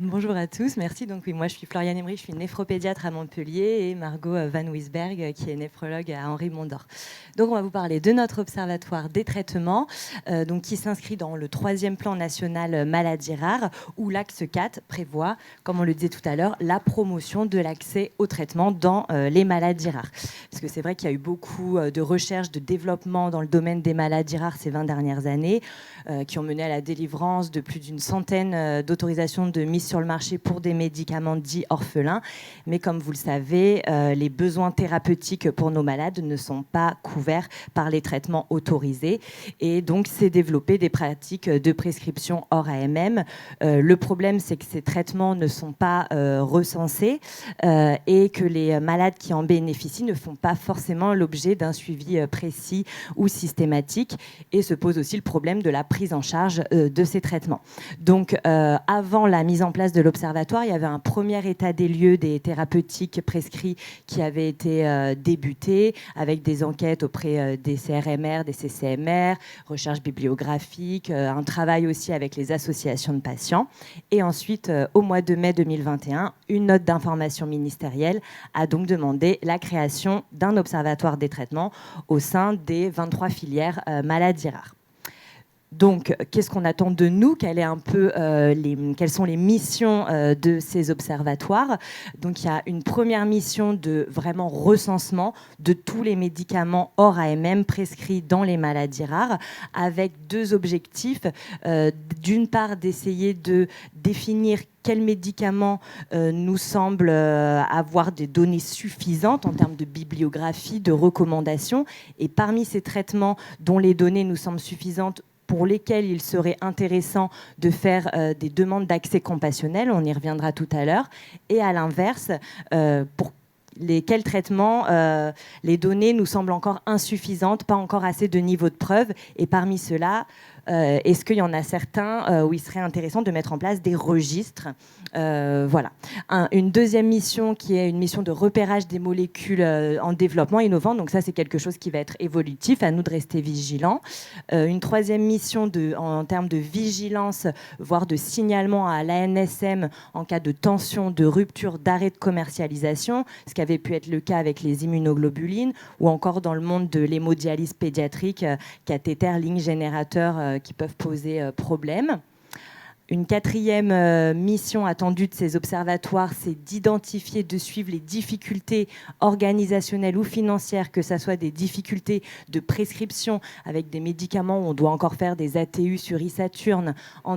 Bonjour à tous, merci. Donc oui, moi je suis Floriane Emery, je suis néphropédiatre à Montpellier et Margot Van Wisberg qui est néphrologue à Henri Mondor. Donc on va vous parler de notre observatoire des traitements, donc qui s'inscrit dans le 3e plan national maladies rares où l'axe 4 prévoit, comme on le disait tout à l'heure, la promotion de l'accès au traitement dans les maladies rares. Parce que c'est vrai qu'il y a eu beaucoup de recherches, de développement dans le domaine des maladies rares ces 20 dernières années, qui ont mené à la délivrance de plus d'une centaine d'autorisations de mise sur le marché pour des médicaments dits orphelins. Mais comme vous le savez, les besoins thérapeutiques pour nos malades ne sont pas couverts par les traitements autorisés. Et donc, c'est développer des pratiques de prescription hors AMM. Le problème, c'est que ces traitements ne sont pas recensés et que les malades qui en bénéficient ne font pas forcément l'objet d'un suivi précis ou systématique. Et se pose aussi le problème de la prise en charge de ces traitements. Donc, avant la mise en place de l'observatoire, il y avait un premier état des lieux des thérapeutiques prescrits qui avait été débuté avec des enquêtes auprès des CRMR, des CCMR, recherche bibliographique, un travail aussi avec les associations de patients. Et ensuite, au mois de mai 2021, une note d'information ministérielle a donc demandé la création d'un observatoire des traitements au sein des 23 filières maladies rares. Donc, qu'est-ce qu'on attend de nous ? Quelles sont les missions de ces observatoires ? Donc, il y a une première mission de vraiment recensement de tous les médicaments hors AMM prescrits dans les maladies rares, avec 2 objectifs. D'une part, d'essayer de définir quels médicaments nous semblent avoir des données suffisantes en termes de bibliographie, de recommandations. Et parmi ces traitements dont les données nous semblent suffisantes, pour lesquels il serait intéressant de faire des demandes d'accès compassionnel, on y reviendra tout à l'heure, et à l'inverse, pour lesquels traitements les données nous semblent encore insuffisantes, pas encore assez de niveau de preuve, et parmi ceux-là, est-ce qu'il y en a certains où il serait intéressant de mettre en place des registres voilà. Une deuxième mission qui est une mission de repérage des molécules en développement innovant. Donc ça, c'est quelque chose qui va être évolutif. À nous de rester vigilants. Une troisième mission en termes de vigilance, voire de signalement à l'ANSM en cas de tension, de rupture, d'arrêt de commercialisation, ce qui avait pu être le cas avec les immunoglobulines, ou encore dans le monde de l'hémodialyse pédiatrique, cathéter, ligne générateur qui peuvent poser problème. Une quatrième mission attendue de ces observatoires, c'est d'identifier, de suivre les difficultés organisationnelles ou financières, que ce soit des difficultés de prescription avec des médicaments où on doit encore faire des ATU sur e-Saturne,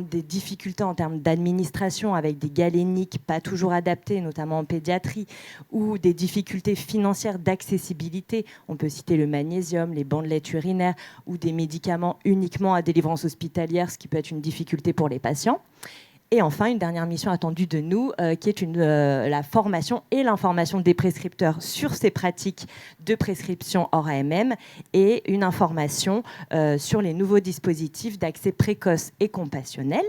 des difficultés en termes d'administration avec des galéniques pas toujours adaptés, notamment en pédiatrie, ou des difficultés financières d'accessibilité. On peut citer le magnésium, les bandelettes urinaires ou des médicaments uniquement à délivrance hospitalière, ce qui peut être une difficulté pour les patients. Et enfin, une dernière mission attendue de nous, qui est la formation et l'information des prescripteurs sur ces pratiques de prescription hors AMM et une information sur les nouveaux dispositifs d'accès précoce et compassionnel,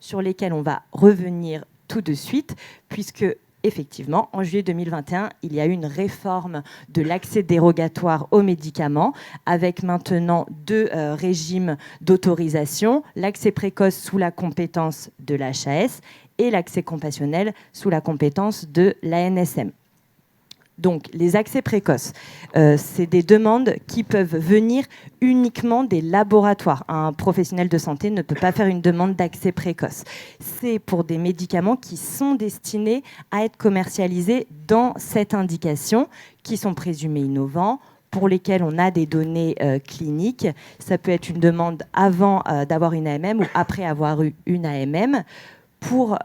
sur lesquels on va revenir tout de suite, puisque effectivement, en juillet 2021, il y a eu une réforme de l'accès dérogatoire aux médicaments avec maintenant 2 régimes d'autorisation, l'accès précoce sous la compétence de l'HAS et l'accès compassionnel sous la compétence de l'ANSM. Donc, les accès précoces, c'est des demandes qui peuvent venir uniquement des laboratoires. Un professionnel de santé ne peut pas faire une demande d'accès précoce. C'est pour des médicaments qui sont destinés à être commercialisés dans cette indication, qui sont présumés innovants, pour lesquels on a des données cliniques. Ça peut être une demande avant d'avoir une AMM ou après avoir eu une AMM. Pour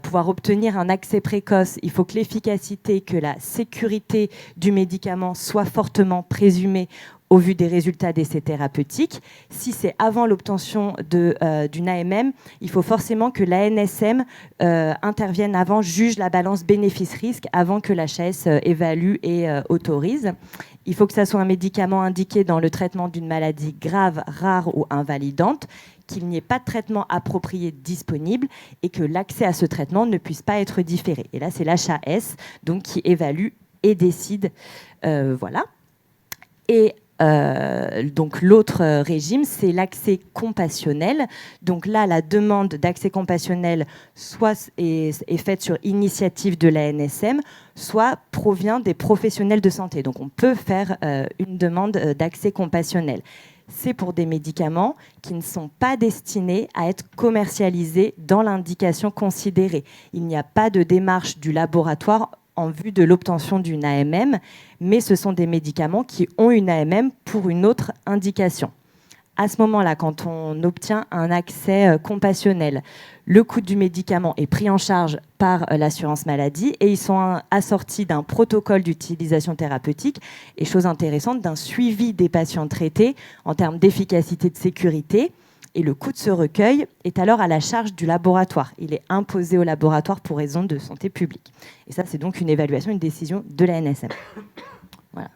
pouvoir obtenir un accès précoce, il faut que l'efficacité, que la sécurité du médicament soit fortement présumée au vu des résultats d'essais thérapeutiques. Si c'est avant l'obtention d'une AMM, il faut forcément que l'ANSM intervienne avant, juge la balance bénéfice-risque avant que l'HAS évalue et autorise. Il faut que ça soit un médicament indiqué dans le traitement d'une maladie grave, rare ou invalidante, qu'il n'y ait pas de traitement approprié disponible et que l'accès à ce traitement ne puisse pas être différé. Et là, c'est l'HAS donc, qui évalue et décide. Voilà. Et Donc l'autre régime, c'est l'accès compassionnel. Donc là, la demande d'accès compassionnel soit est faite sur initiative de l'ANSM, soit provient des professionnels de santé. Donc on peut faire une demande d'accès compassionnel. C'est pour des médicaments qui ne sont pas destinés à être commercialisés dans l'indication considérée. Il n'y a pas de démarche du laboratoire en vue de l'obtention d'une AMM, mais ce sont des médicaments qui ont une AMM pour une autre indication. À ce moment-là, quand on obtient un accès compassionnel, le coût du médicament est pris en charge par l'assurance maladie et ils sont assortis d'un protocole d'utilisation thérapeutique et, chose intéressante, d'un suivi des patients traités en termes d'efficacité de sécurité. Et le coût de ce recueil est alors à la charge du laboratoire. Il est imposé au laboratoire pour raison de santé publique. Et ça, c'est donc une évaluation, une décision de l'ANSM. Voilà.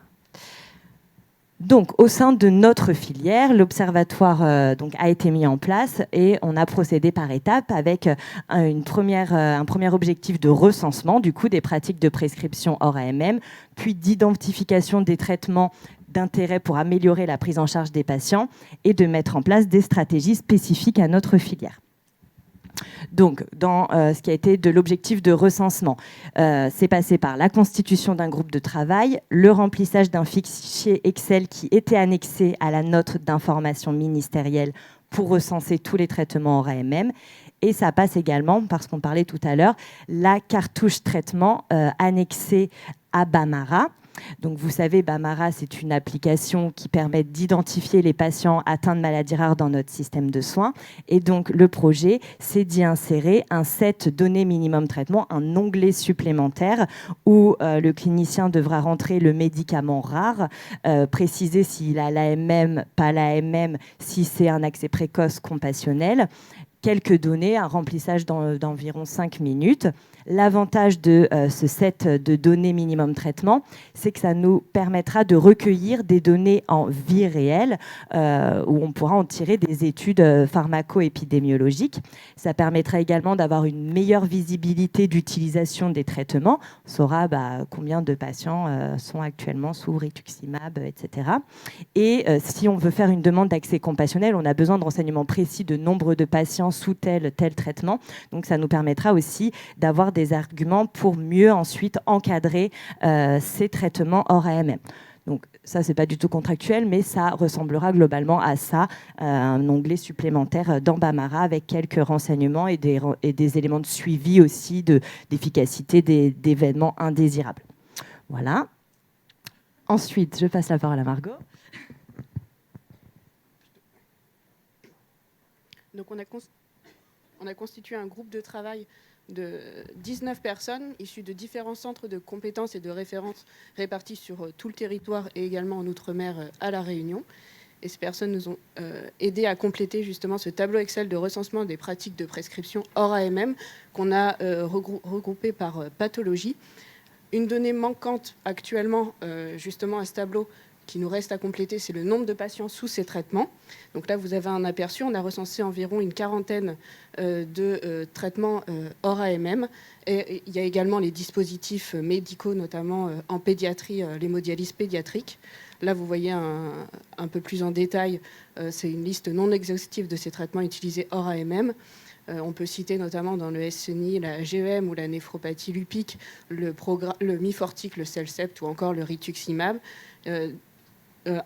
Donc, au sein de notre filière, l'observatoire a été mis en place et on a procédé par étapes avec un premier objectif de recensement du coup des pratiques de prescription hors AMM, puis d'identification des traitements d'intérêt pour améliorer la prise en charge des patients et de mettre en place des stratégies spécifiques à notre filière. Donc, dans ce qui a été de l'objectif de recensement, c'est passé par la constitution d'un groupe de travail, le remplissage d'un fichier Excel qui était annexé à la note d'information ministérielle pour recenser tous les traitements hors AMM. Et ça passe également, parce qu'on parlait tout à l'heure, la cartouche traitement annexée à Bamara. Donc, vous savez, Bamara, c'est une application qui permet d'identifier les patients atteints de maladies rares dans notre système de soins. Et donc, le projet, c'est d'y insérer un set données minimum traitement, un onglet supplémentaire où le clinicien devra rentrer le médicament rare, préciser s'il a l'AMM, pas l'AMM, si c'est un accès précoce compassionnel. Quelques données, un remplissage d'environ 5 minutes. L'avantage de ce set de données minimum traitement, c'est que ça nous permettra de recueillir des données en vie réelle où on pourra en tirer des études pharmaco-épidémiologiques. Ça permettra également d'avoir une meilleure visibilité d'utilisation des traitements. On saura combien de patients sont actuellement sous rituximab, etc. Et si on veut faire une demande d'accès compassionnel, on a besoin de renseignements précis de nombre de patients sous tel traitement. Donc ça nous permettra aussi d'avoir des arguments pour mieux ensuite encadrer ces traitements hors AMM. Donc ça, c'est pas du tout contractuel, mais ça ressemblera globalement à ça, un onglet supplémentaire dans Bamara avec quelques renseignements et des éléments de suivi aussi d'efficacité d'événements indésirables. Voilà. Ensuite, je passe la parole à Margot. Donc on a constitué un groupe de travail de 19 personnes issues de différents centres de compétences et de référence répartis sur tout le territoire et également en Outre-mer à La Réunion. Et ces personnes nous ont aidés à compléter justement ce tableau Excel de recensement des pratiques de prescription hors AMM qu'on a regroupé par pathologie. Une donnée manquante actuellement justement à ce tableau qui nous reste à compléter, c'est le nombre de patients sous ces traitements. Donc là, vous avez un aperçu. On a recensé environ une quarantaine de traitements hors AMM. Et il y a également les dispositifs médicaux, notamment en pédiatrie, l'hémodialyse pédiatrique. Là, vous voyez un peu plus en détail, c'est une liste non exhaustive de ces traitements utilisés hors AMM. On peut citer notamment dans le SNI la GEM ou la néphropathie lupique, le Mifortic, le Cellcept ou encore le rituximab.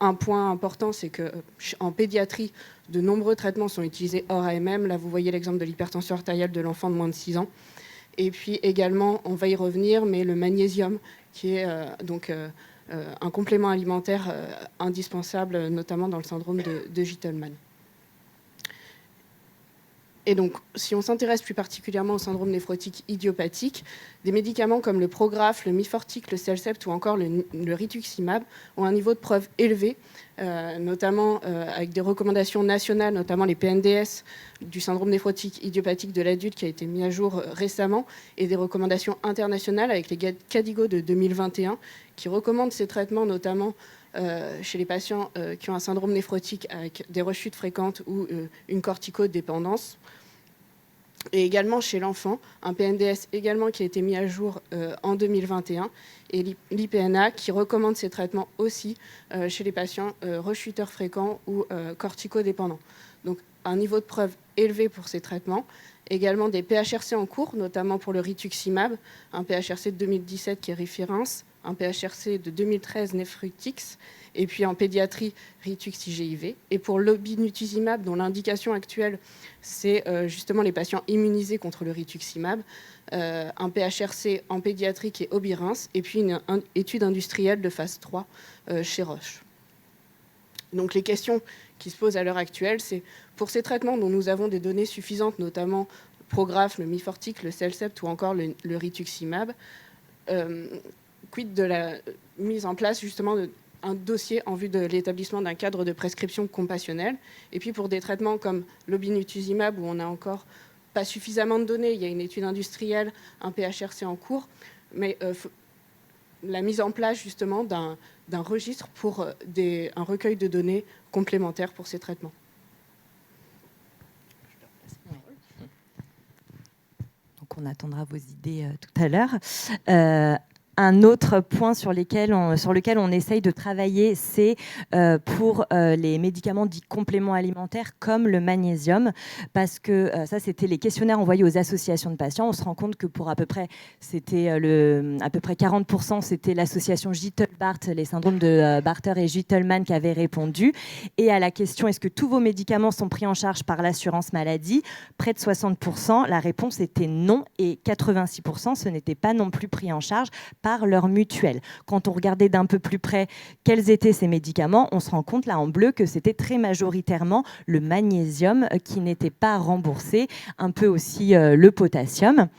Un point important, c'est qu'en pédiatrie, de nombreux traitements sont utilisés hors AMM. Là, vous voyez l'exemple de l'hypertension artérielle de l'enfant de moins de 6 ans. Et puis également, on va y revenir, mais le magnésium, qui est un complément alimentaire indispensable, notamment dans le syndrome de Gitelman. Et donc, si on s'intéresse plus particulièrement au syndrome néphrotique idiopathique, des médicaments comme le Prograf, le Mifortic, le Cellcept ou encore le rituximab ont un niveau de preuve élevé, notamment avec des recommandations nationales, notamment les PNDS du syndrome néphrotique idiopathique de l'adulte qui a été mis à jour récemment, et des recommandations internationales avec les KDIGO de 2021 qui recommandent ces traitements, notamment chez les patients qui ont un syndrome néphrotique avec des rechutes fréquentes ou une corticodépendance. Et également chez l'enfant, un PNDS également qui a été mis à jour en 2021, et l'IPNA qui recommande ces traitements aussi chez les patients rechuteurs fréquents ou corticodépendants. Donc un niveau de preuve élevé pour ces traitements. Également des PHRC en cours, notamment pour le rituximab, un PHRC de 2017 qui est référence, un PHRC de 2013 Nefrutix, et puis en pédiatrie Ritux-IGIV. Et pour l'obinutuzumab, dont l'indication actuelle, c'est justement les patients immunisés contre le rituximab, un PHRC en pédiatrie qui est Obirins, et puis une étude industrielle de phase 3 chez Roche. Donc les questions qui se posent à l'heure actuelle, c'est pour ces traitements dont nous avons des données suffisantes, notamment le Prograf, le Mifortic, le Cellcept ou encore le rituximab, quid de la mise en place justement d'un dossier en vue de l'établissement d'un cadre de prescription compassionnelle. Et puis pour des traitements comme l'obinutuzumab, où on n'a encore pas suffisamment de données, il y a une étude industrielle, un PHRC en cours, mais la mise en place justement d'un registre pour un recueil de données complémentaires pour ces traitements. Donc on attendra vos idées tout à l'heure. Un autre point sur lequel on essaye de travailler, c'est pour les médicaments dits compléments alimentaires comme le magnésium, parce que ça, c'était les questionnaires envoyés aux associations de patients. On se rend compte que pour à peu près 40%, c'était l'association Gittel-Bart, les syndromes de Bartter et Gittelman qui avaient répondu. Et à la question, est-ce que tous vos médicaments sont pris en charge par l'assurance maladie? Près de 60%, la réponse était non, et 86%, ce n'était pas non plus pris en charge par leur mutuelle. Quand on regardait d'un peu plus près quels étaient ces médicaments, on se rend compte là en bleu que c'était très majoritairement le magnésium qui n'était pas remboursé, un peu aussi le potassium.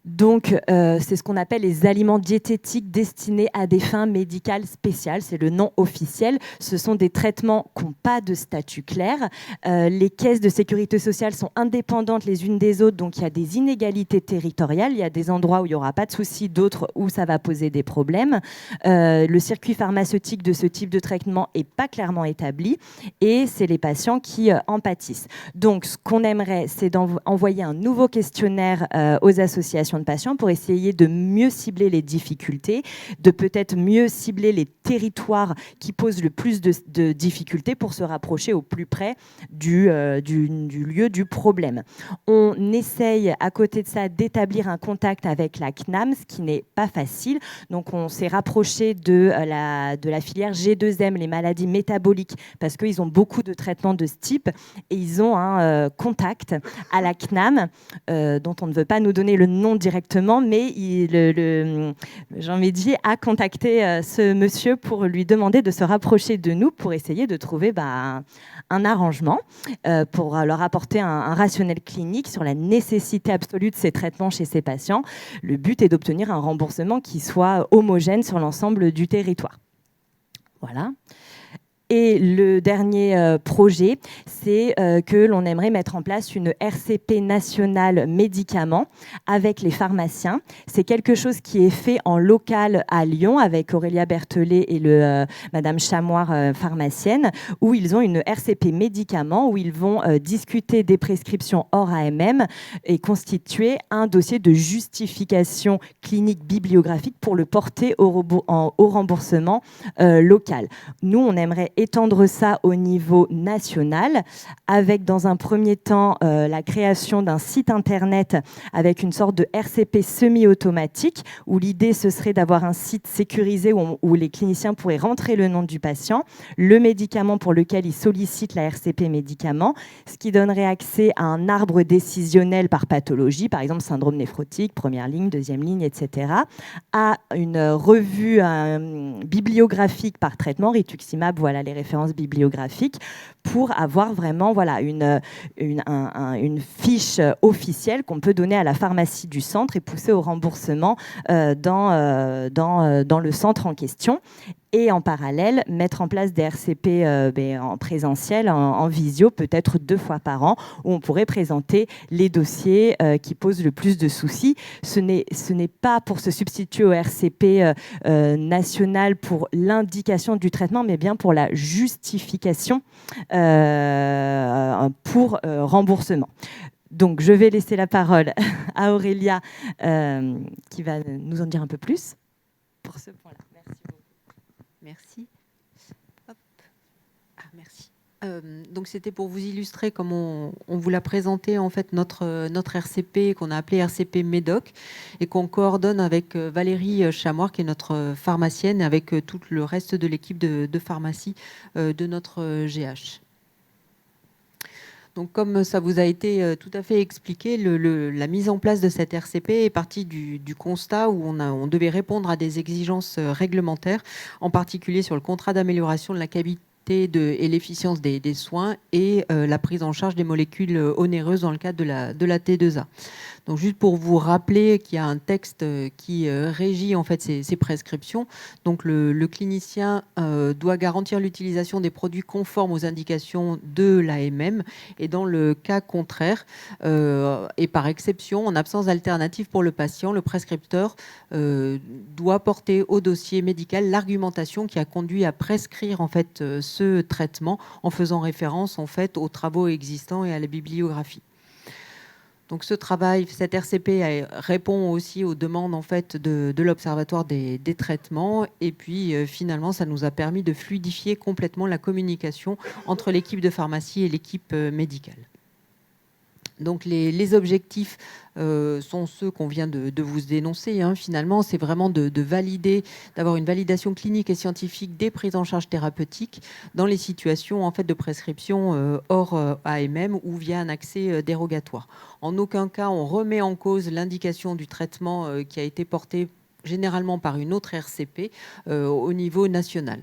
Donc, c'est ce qu'on appelle les aliments diététiques destinés à des fins médicales spéciales. C'est le nom officiel. Ce sont des traitements qui n'ont pas de statut clair. Les caisses de sécurité sociale sont indépendantes les unes des autres, donc il y a des inégalités territoriales. Il y a des endroits où il n'y aura pas de soucis, d'autres où ça va poser des problèmes. Le circuit pharmaceutique de ce type de traitement n'est pas clairement établi et c'est les patients qui en pâtissent. Donc, ce qu'on aimerait, c'est d'envoyer un nouveau questionnaire aux associations de patients pour essayer de mieux cibler les difficultés, de peut-être mieux cibler les territoires qui posent le plus de difficultés pour se rapprocher au plus près du lieu du problème. On essaye à côté de ça d'établir un contact avec la CNAM, ce qui n'est pas facile. Donc on s'est rapproché de la filière G2M, les maladies métaboliques, parce qu'ils ont beaucoup de traitements de ce type et ils ont un contact à la CNAM dont on ne veut pas nous donner le nom directement, mais Jean Médier a contacté ce monsieur pour lui demander de se rapprocher de nous pour essayer de trouver un arrangement pour leur apporter un rationnel clinique sur la nécessité absolue de ces traitements chez ces patients. Le but est d'obtenir un remboursement qui soit homogène sur l'ensemble du territoire. Voilà. Et le dernier projet, c'est que l'on aimerait mettre en place une RCP nationale médicaments avec les pharmaciens. C'est quelque chose qui est fait en local à Lyon avec Aurélia Berthelet et Madame Chamoire, pharmacienne, où ils ont une RCP médicaments, où ils vont discuter des prescriptions hors AMM et constituer un dossier de justification clinique bibliographique pour le porter au remboursement local. Nous, on aimerait étendre ça au niveau national, avec dans un premier temps la création d'un site internet avec une sorte de RCP semi-automatique, où l'idée ce serait d'avoir un site sécurisé où les cliniciens pourraient rentrer le nom du patient, le médicament pour lequel ils sollicitent la RCP médicament, ce qui donnerait accès à un arbre décisionnel par pathologie, par exemple syndrome néphrotique, première ligne, deuxième ligne, etc., à une revue bibliographique par traitement, rituximab, voilà les références bibliographiques, pour avoir vraiment une fiche officielle qu'on peut donner à la pharmacie du centre et pousser au remboursement dans le centre en question. Et en parallèle, mettre en place des RCP en présentiel, en visio, peut-être 2 fois par an, où on pourrait présenter les dossiers qui posent le plus de soucis. Ce n'est pas pour se substituer au RCP national pour l'indication du traitement, mais bien pour la justification pour remboursement. Donc, je vais laisser la parole à Aurélia, qui va nous en dire un peu plus pour ce point-là. Merci beaucoup. Merci. Hop. Ah, merci. Donc c'était pour vous illustrer comment on vous l'a présenté en fait notre RCP qu'on a appelé RCP Médoc et qu'on coordonne avec Valérie Chamoir qui est notre pharmacienne et avec tout le reste de l'équipe de pharmacie de notre GH. Donc, comme ça vous a été tout à fait expliqué, la mise en place de cette RCP est partie du constat où on devait répondre à des exigences réglementaires, en particulier sur le contrat d'amélioration de la qualité et l'efficience des soins et la prise en charge des molécules onéreuses dans le cadre de la T2A. Donc, juste pour vous rappeler qu'il y a un texte qui régit en fait ces prescriptions. Donc, le clinicien doit garantir l'utilisation des produits conformes aux indications de l'AMM. Et dans le cas contraire, et par exception, en absence d'alternative pour le patient, le prescripteur doit porter au dossier médical l'argumentation qui a conduit à prescrire en fait ce traitement en faisant référence en fait aux travaux existants et à la bibliographie. Donc ce travail, cette RCP répond aussi aux demandes en fait de l'Observatoire des traitements et puis finalement ça nous a permis de fluidifier complètement la communication entre l'équipe de pharmacie et l'équipe médicale. Donc les objectifs sont ceux qu'on vient de vous dénoncer. Finalement, c'est vraiment de valider, d'avoir une validation clinique et scientifique des prises en charge thérapeutiques dans les situations en fait de prescription hors AMM ou via un accès dérogatoire. En aucun cas, on remet en cause l'indication du traitement qui a été porté généralement par une autre RCP au niveau national.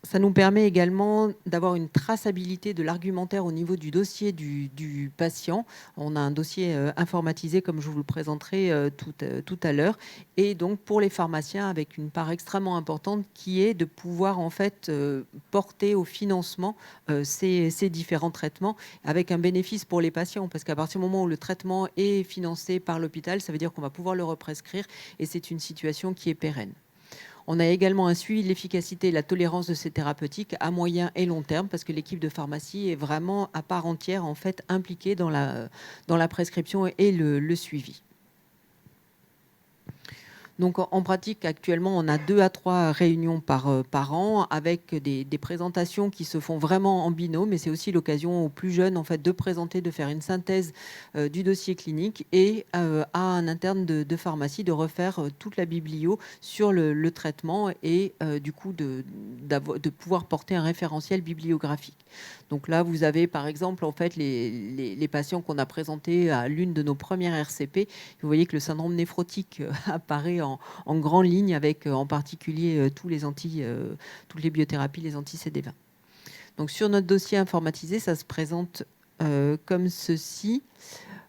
Ça nous permet également d'avoir une traçabilité de l'argumentaire au niveau du dossier du patient. On a un dossier informatisé, comme je vous le présenterai tout à l'heure. Et donc, pour les pharmaciens, avec une part extrêmement importante qui est de pouvoir en fait porter au financement ces différents traitements avec un bénéfice pour les patients. Parce qu'à partir du moment où le traitement est financé par l'hôpital, ça veut dire qu'on va pouvoir le represcrire et c'est une situation qui est pérenne. On a également un suivi de l'efficacité et la tolérance de ces thérapeutiques à moyen et long terme parce que l'équipe de pharmacie est vraiment à part entière en fait impliquée dans la prescription et le suivi. Donc en pratique, actuellement, on a 2 à 3 réunions par an avec des présentations qui se font vraiment en binôme. Et c'est aussi l'occasion aux plus jeunes en fait, de présenter, de faire une synthèse du dossier clinique et à un interne de pharmacie de refaire toute la biblio sur le traitement et du coup de pouvoir porter un référentiel bibliographique. Donc là, vous avez par exemple en fait, les patients qu'on a présentés à l'une de nos premières RCP. Vous voyez que le syndrome néphrotique apparaît en grande ligne avec en particulier toutes les biothérapies, les anti-CD20. Donc sur notre dossier informatisé, ça se présente comme ceci.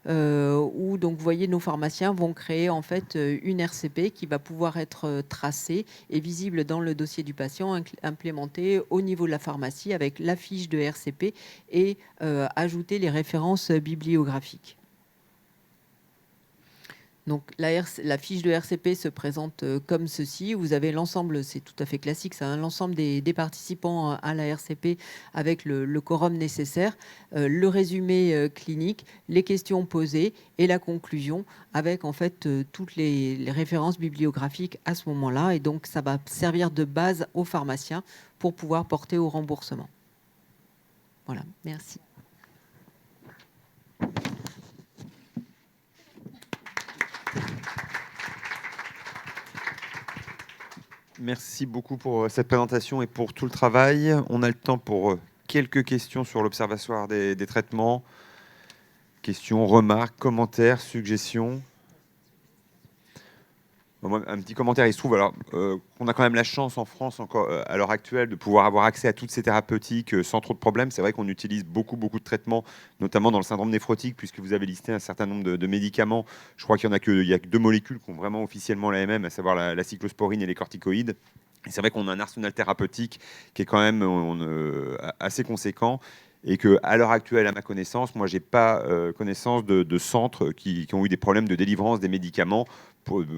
Où donc vous voyez nos pharmaciens vont créer en fait une RCP qui va pouvoir être tracée et visible dans le dossier du patient, implémentée au niveau de la pharmacie avec la fiche de RCP et ajouter les références bibliographiques. Donc la fiche de RCP se présente comme ceci. Vous avez l'ensemble, c'est tout à fait classique, c'est l'ensemble des participants à la RCP avec le quorum nécessaire, le résumé clinique, les questions posées et la conclusion avec en fait toutes les références bibliographiques à ce moment-là. Et donc ça va servir de base aux pharmaciens pour pouvoir porter au remboursement. Voilà, merci. Merci beaucoup pour cette présentation et pour tout le travail. On a le temps pour quelques questions sur l'Observatoire des traitements. Questions, remarques, commentaires, suggestions. Un petit commentaire, il se trouve alors on a quand même la chance en France encore à l'heure actuelle de pouvoir avoir accès à toutes ces thérapeutiques sans trop de problèmes. C'est vrai qu'on utilise beaucoup de traitements, notamment dans le syndrome néphrotique, puisque vous avez listé un certain nombre de médicaments. Je crois qu'il y a que 2 molécules qui ont vraiment officiellement l'AMM, à savoir la cyclosporine et les corticoïdes. Et c'est vrai qu'on a un arsenal thérapeutique qui est quand même assez conséquent. et qu'à l'heure actuelle, à ma connaissance, moi, je n'ai pas connaissance de centres qui ont eu des problèmes de délivrance des médicaments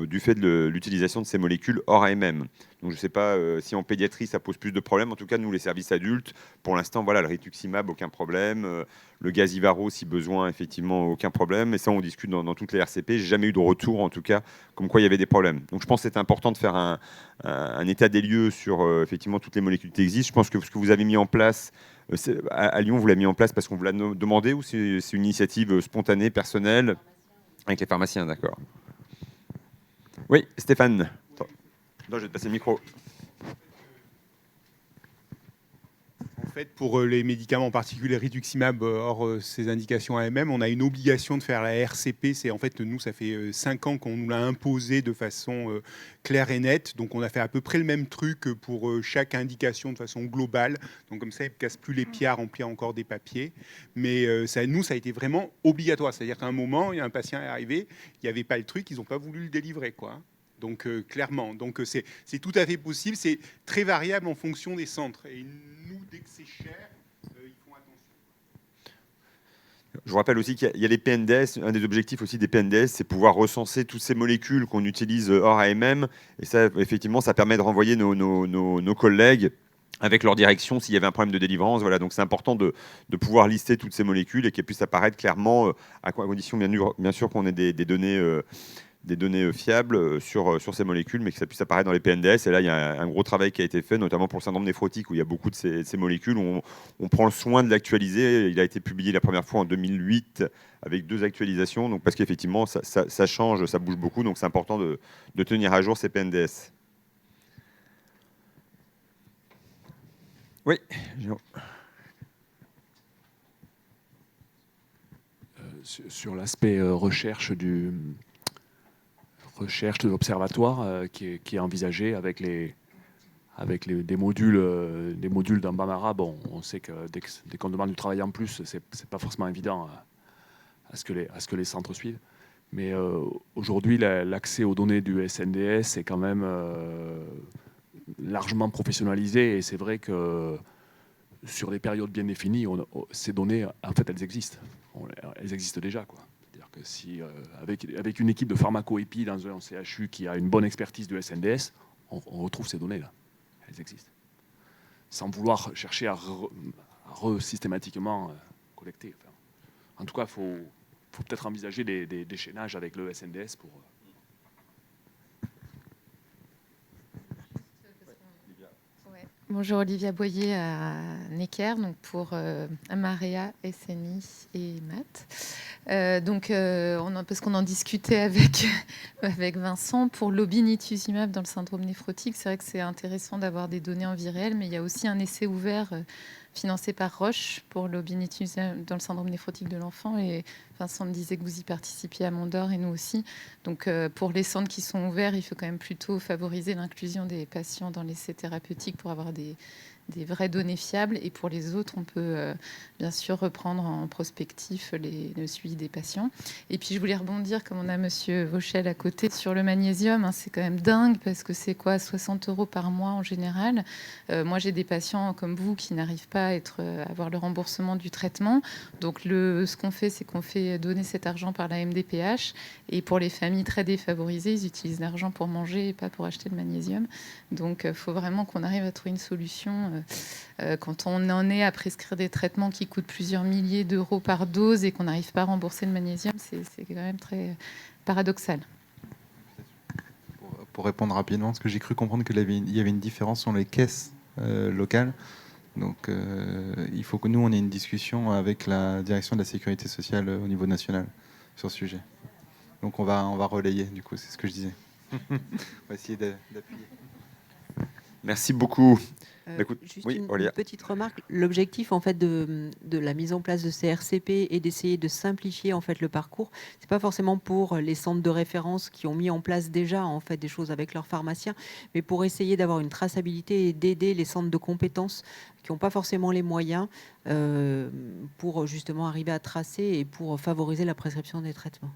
du fait de l'utilisation de ces molécules hors AMM. Donc, je ne sais pas si en pédiatrie, ça pose plus de problèmes. En tout cas, nous, les services adultes, pour l'instant, voilà, le rituximab, aucun problème. Le Gazivaro, si besoin, effectivement, aucun problème. Et ça, on discute dans toutes les RCP. J'ai jamais eu de retour, en tout cas, comme quoi il y avait des problèmes. Donc, je pense que c'est important de faire un état des lieux sur, effectivement, toutes les molécules qui existent. Je pense que ce que vous avez mis en place, à Lyon, vous l'avez mis en place parce qu'on vous l'a demandé, ou c'est une initiative spontanée, personnelle, avec les pharmaciens, d'accord? Oui, Stéphane. Attends. Non, je vais te passer le micro. En fait, pour les médicaments, en particulier rituximab, hors ces indications AMM, on a une obligation de faire la RCP. C'est en fait, nous, ça fait 5 ans qu'on nous l'a imposé de façon claire et nette. Donc, on a fait à peu près le même truc pour chaque indication de façon globale. Donc, comme ça, ils ne cassent plus les pieds à remplir encore des papiers. Mais ça, nous, ça a été vraiment obligatoire. C'est-à-dire qu'à un moment, il y a un patient est arrivé, il n'y avait pas le truc, ils n'ont pas voulu le délivrer, quoi. Donc, clairement, donc c'est tout à fait possible. C'est très variable en fonction des centres. Et nous, dès que c'est cher, ils font attention. Je vous rappelle aussi qu'il y a les PNDS. Un des objectifs aussi des PNDS, c'est pouvoir recenser toutes ces molécules qu'on utilise hors AMM. Et ça, effectivement, ça permet de renvoyer nos collègues avec leur direction s'il y avait un problème de délivrance. Voilà, donc c'est important de pouvoir lister toutes ces molécules et qu'elles puissent apparaître clairement, à condition bien sûr qu'on ait des données fiables sur ces molécules, mais que ça puisse apparaître dans les PNDS. Et là, il y a un gros travail qui a été fait, notamment pour le syndrome néphrotique, où il y a beaucoup de ces molécules, où on prend le soin de l'actualiser. Il a été publié la première fois en 2008, avec 2 actualisations, donc parce qu'effectivement, ça change, ça bouge beaucoup, donc c'est important de tenir à jour ces PNDS. Oui, sur l'aspect recherche de l'observatoire qui est envisagé avec des modules dans Bambara. Bon, on sait que dès qu'on demande du travail en plus, c'est pas forcément évident à ce que les centres suivent. Mais aujourd'hui, l'accès aux données du SNDS est quand même largement professionnalisé, et c'est vrai que sur des périodes bien définies, ces données, en fait, elles existent. Elles existent déjà, quoi. C'est-à-dire que si, avec une équipe de pharmaco-épi dans un CHU qui a une bonne expertise du SNDS, on retrouve ces données-là. Elles existent. Sans vouloir chercher à systématiquement collecter. Enfin, en tout cas, il faut peut-être envisager des chaînages avec le SNDS pour... Bonjour, Olivia Boyer à Necker, donc pour Amarea, SNI et Math. Parce qu'on en discutait avec Vincent, pour l'obinutuzumab dans le syndrome néphrotique, c'est vrai que c'est intéressant d'avoir des données en vie réelle, mais il y a aussi un essai ouvert financé par Roche pour l'obinutuzumab dans le syndrome néphrotique de l'enfant, et Vincent me disait que vous y participiez à Mondor et nous aussi. Donc pour les centres qui sont ouverts, il faut quand même plutôt favoriser l'inclusion des patients dans l'essai thérapeutique pour avoir des vraies données fiables, et pour les autres, on peut bien sûr reprendre en prospectif le suivi des patients. Et puis je voulais rebondir, comme on a monsieur Vauchel à côté, sur le magnésium. C'est quand même dingue, parce que c'est quoi, 60 € par mois en général. Moi, j'ai des patients comme vous qui n'arrivent pas à avoir le remboursement du traitement. Donc ce qu'on fait, c'est qu'on fait donner cet argent par la MDPH, et pour les familles très défavorisées, ils utilisent l'argent pour manger et pas pour acheter le magnésium. Donc il faut vraiment qu'on arrive à trouver une solution. Quand on en est à prescrire des traitements qui coûtent plusieurs milliers d'euros par dose et qu'on n'arrive pas à rembourser le magnésium, c'est quand même très paradoxal. Pour répondre rapidement, parce que j'ai cru comprendre qu'il y avait une différence sur les caisses locales. Donc il faut que nous, on ait une discussion avec la direction de la sécurité sociale au niveau national sur ce sujet. Donc on va relayer, du coup, c'est ce que je disais. On va essayer d'appuyer. Merci beaucoup. Juste oui, une Aurélia. petite remarque. L'objectif en fait de la mise en place de ces RCP est d'essayer de simplifier en fait le parcours. C'est pas forcément pour les centres de référence qui ont mis en place déjà en fait des choses avec leurs pharmaciens, mais pour essayer d'avoir une traçabilité et d'aider les centres de compétences qui n'ont pas forcément les moyens pour justement arriver à tracer et pour favoriser la prescription des traitements.